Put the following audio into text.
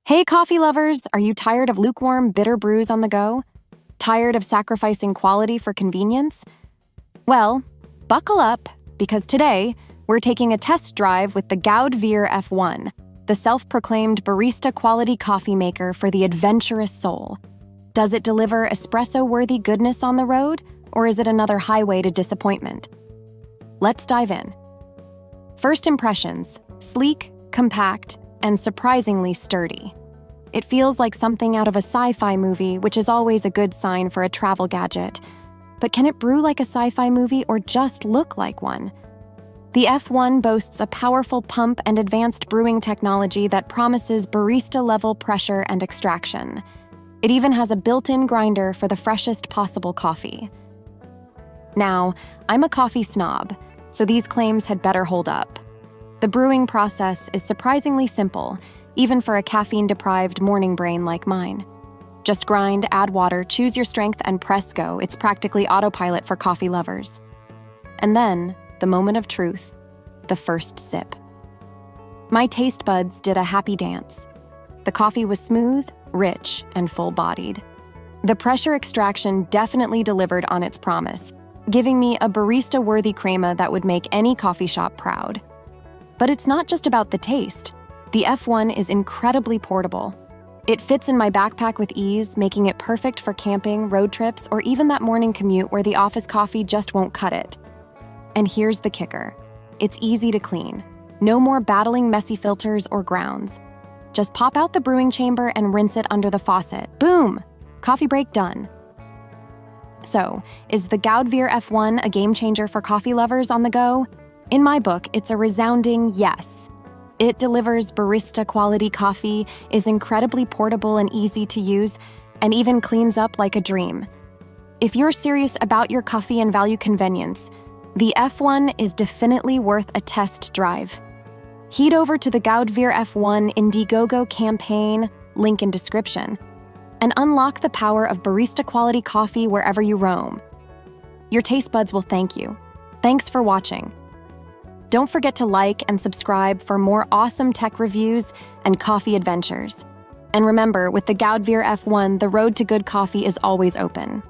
Hey, coffee lovers! Are you tired of lukewarm, bitter brews on the go? Tired of sacrificing quality for convenience? Well, buckle up, because today we're taking a test drive with the Goudveer F1, the self-proclaimed barista-quality coffee maker for the adventurous soul. Does it deliver espresso-worthy goodness on the road, or is it another highway to disappointment? Let's dive in. First impressions: sleek, compact, and surprisingly sturdy. It feels like something out of a sci-fi movie, which is always a good sign for a travel gadget. But can it brew like a sci-fi movie or just look like one? The F1 boasts a powerful pump and advanced brewing technology that promises barista-level pressure and extraction. It even has a built-in grinder for the freshest possible coffee. Now, I'm a coffee snob, so these claims had better hold up. The brewing process is surprisingly simple, even for a caffeine-deprived morning brain like mine. Just grind, add water, choose your strength, and press go. It's practically autopilot for coffee lovers. And then, the moment of truth, the first sip. My taste buds did a happy dance. The coffee was smooth, rich, and full-bodied. The pressure extraction definitely delivered on its promise, giving me a barista-worthy crema that would make any coffee shop proud. But it's not just about the taste. The F1 is incredibly portable. It fits in my backpack with ease, making it perfect for camping, road trips, or even that morning commute where the office coffee just won't cut it. And here's the kicker. It's easy to clean. No more battling messy filters or grounds. Just pop out the brewing chamber and rinse it under the faucet. Boom! Coffee break done. So, is the Goudveer F1 a game changer for coffee lovers on the go? In my book, it's a resounding yes. It delivers barista-quality coffee, is incredibly portable and easy to use, and even cleans up like a dream. If you're serious about your coffee and value convenience, the F1 is definitely worth a test drive. Head over to the Goudveer F1 Indiegogo campaign, link in description, and unlock the power of barista-quality coffee wherever you roam. Your taste buds will thank you. Thanks for watching. Don't forget to like and subscribe for more awesome tech reviews and coffee adventures. And remember, with the Goudveer F1, the road to good coffee is always open.